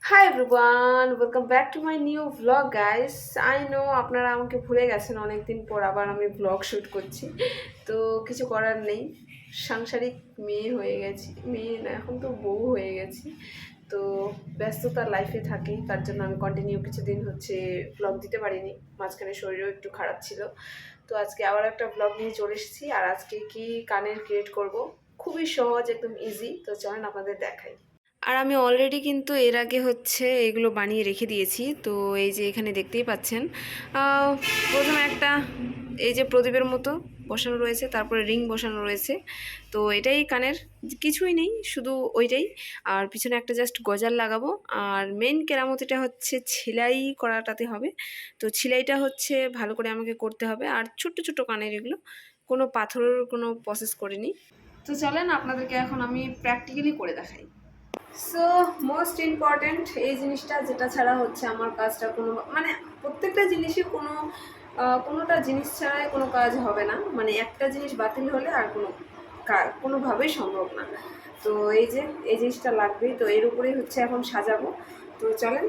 Hi everyone, welcome back to my new vlog guys. I know আপনারা আমাকে ভুলে গেছেন, অনেকদিন পর আবার আমি ভ্লগ শ্যুট করছি। তো কিছু করার নেই, সাংসারিক মেয়ে হয়ে গেছি, মেয়ে না এখন তো বউ হয়ে গেছি। তো ব্যস্ততার লাইফে থাকি, তার জন্য আমি কন্টিনিউ কিছুদিন হচ্ছে ভ্লগ দিতে পারিনি, মাঝখানে শরীরও একটু খারাপ ছিল। তো আজকে আবার একটা ভ্লগ নিয়ে চলে এসেছি। আর আজকে কি কানের ক্রিয়েট করব, খুবই সহজ, একদম ইজি। তো চলেন আপনাদের দেখাই। আর আমি অলরেডি কিন্তু এর আগে হচ্ছে এগুলো বানিয়ে রেখে দিয়েছি। তো এই যে এখানে দেখতেই পাচ্ছেন, প্রথমে একটা এই যে প্রদীপের মতো বসানো রয়েছে, তারপরে রিং বসানো রয়েছে। তো এটাই কানের, কিছুই নেই, শুধু ওইটাই। আর পিছনে একটা জাস্ট গজাল লাগাবো। আর মেন কেরামতিটা হচ্ছে সেলাই করাটাতে হবে। তো সেলাইটা হচ্ছে ভালো করে আমাকে করতে হবে। আর ছোট্ট ছোট্ট কানের এগুলো, কোনো পাথরের কোনো প্রসেস করিনি। তো চলেন আপনাদেরকে এখন আমি প্র্যাকটিক্যালি করে দেখাই। সো মোস্ট ইম্পর্ট্যান্ট এই জিনিসটা, যেটা ছাড়া হচ্ছে আমার কাজটা কোনো মানে প্রত্যেকটা জিনিসই কোনোটা জিনিস ছাড়াই কোনো কাজ হবে না। মানে একটা জিনিস বাতিল হলে আর কোনো কাজ কোনোভাবেই সম্ভব না। তো এই যে এই জিনিসটা লাগবেই, তো এর উপরেই হচ্ছে এখন সাজাবো। তো চলেন,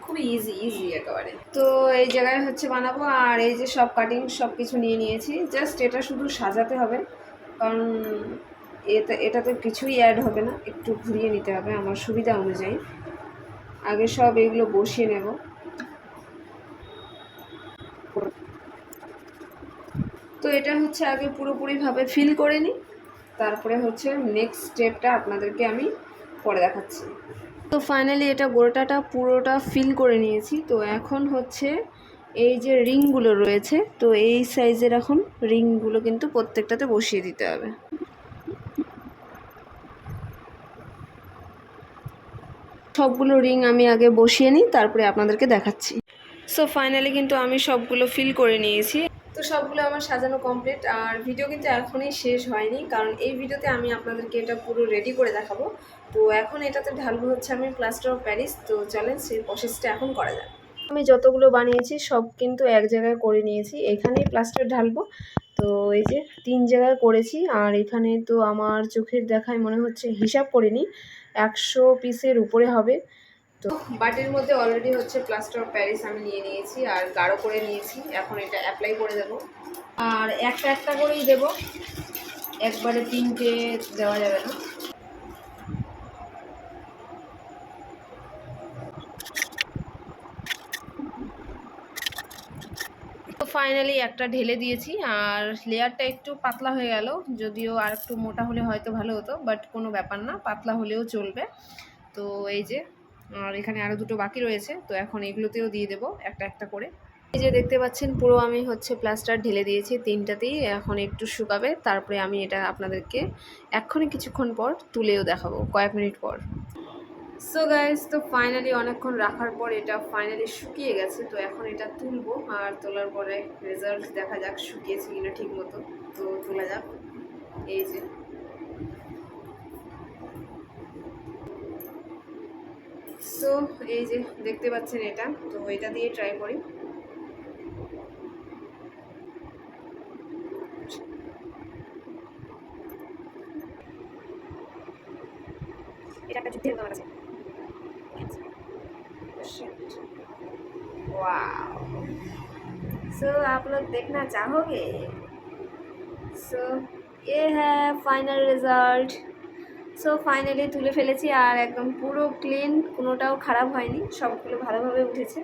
খুবই ইজি ইজি একেবারে। তো এই জায়গায় হচ্ছে বানাবো। আর এই যে সব কাটিং সব কিছু নিয়ে নিয়েছি, জাস্ট এটা শুধু সাজাতে হবে। কারণ এটাতে কিছুই অ্যাড হবে না, একটু ঘুরিয়ে নিতে হবে আমার সুবিধা অনুযায়ী। আগে সব এগুলো বসিয়ে নেব। তো এটা হচ্ছে আগে পুরোপুরিভাবে ফিল করে নিই, তারপরে হচ্ছে নেক্সট স্টেপটা আপনাদেরকে আমি পরে দেখাচ্ছি। তো ফাইনালি এটা গোটাটা পুরোটা ফিল করে নিয়েছি। তো এখন হচ্ছে এই যে রিংগুলো রয়েছে, তো এই সাইজের এখন রিংগুলো কিন্তু প্রত্যেকটাতে বসিয়ে দিতে হবে। সবগুলো রিং আমি আগে বসিয়ে নিই, তারপরে আপনাদেরকে দেখাচ্ছি। সো ফাইনালি কিন্তু আমি সবগুলো ফিল করে নিয়েছি। তো সবগুলো আমার সাজানো কমপ্লিট। আর ভিডিও কিন্তু এখনই শেষ হয়নি, কারণ এই ভিডিওতে আমি আপনাদেরকে এটা পুরো রেডি করে দেখাবো। তো এখন এটাতে ঢালবো হচ্ছে আমি প্লাস্টার অফ প্যারিস। তো চলেন সেই প্রসেসটা এখন করা যায়। আমি যতগুলো বানিয়েছি সব কিন্তু এক জায়গায় করে নিয়েছি, এখানেই প্লাস্টার ঢালবো। তো এই যে 3 জায়গায় করেছি। আর এখানে তো আমার চোখের দেখায় মনে হচ্ছে, হিসাব করিনি, 100 পিসের উপরে হবে। তো বাটির মধ্যে অলরেডি হচ্ছে প্লাস্টার অফ প্যারিস আমি নিয়ে নিয়েছি আর গাঢ় করে নিয়েছি। এখন এটা অ্যাপ্লাই করে দেব। আর একটা একটা করেই দেব, একবারে 3টে দেওয়া যাবে না। তো ফাইনালি একটা ঢেলে দিয়েছি। আর লেয়ারটা একটু পাতলা হয়ে গেল, যদিও আর একটু মোটা হলে হয়তো ভালো হতো, বাট কোনো ব্যাপার না, পাতলা হলেও চলবে। তো এই যে, আর এখানে আরও দুটো বাকি রয়েছে। তো এখন এগুলোতেও দিয়ে দেবো একটা একটা করে। এই যে দেখতে পাচ্ছেন, পুরো আমি হচ্ছে প্লাস্টার ঢেলে দিয়েছি 3টাতেই। এখন একটু শুকাবে, তারপরে আমি এটা আপনাদেরকে এক্ষুনি কিছুক্ষণ পর তুলেও দেখাবো, কয়েক মিনিট পর। সো গাইস, তো ফাইনালি অনেকক্ষণ রাখার পর এটা ফাইনালি শুকিয়ে গেছে। তো এখন এটা তুলবো, আর তোলার পরে রেজাল্ট দেখা যাক শুকিয়েছে কিনা ঠিক মতো। তো তোলা যাক। এই যে, সো এই যে দেখতে পাচ্ছেন এটা। তো এটা দিয়ে ট্রাই করি। এটা একটা যুদ্ধের আমার কাছে। वाओ! सो आप लोग देखना चाहोगे? सो ये है ফাইনাল রেজাল্ট। সো ফাইনালি তুলে ফেলেছি, আর একদম পুরো ক্লিন, কোনোটাও খারাপ হয়নি, সবগুলো ভালোভাবে উঠেছে।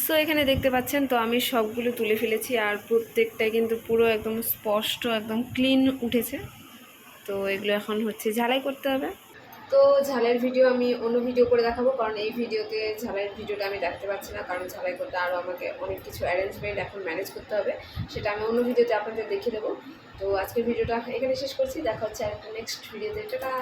সো এখানে দেখতে পাচ্ছেন, তো আমি সবগুলো তুলে ফেলেছি, আর প্রত্যেকটাই কিন্তু পুরো একদম স্পষ্ট, একদম ক্লিন উঠেছে। তো এগুলো এখন হচ্ছে ঝালাই করতে হবে। তো ঝালের ভিডিও আমি অন্য ভিডিও করে দেখাবো, কারণ এই ভিডিওতে ঝালের ভিডিওটা আমি দেখাতে পারছি না, কারণ ঝালাই করতে আরও আমাকে অনেক কিছু অ্যারেঞ্জমেন্ট এখন ম্যানেজ করতে হবে। সেটা আমি অন্য ভিডিওতে আপনাদের দেখিয়ে দেবো। তো আজকের ভিডিওটা এখানে শেষ করছি, দেখা হচ্ছে একটা নেক্সট ভিডিওতে। টাটা।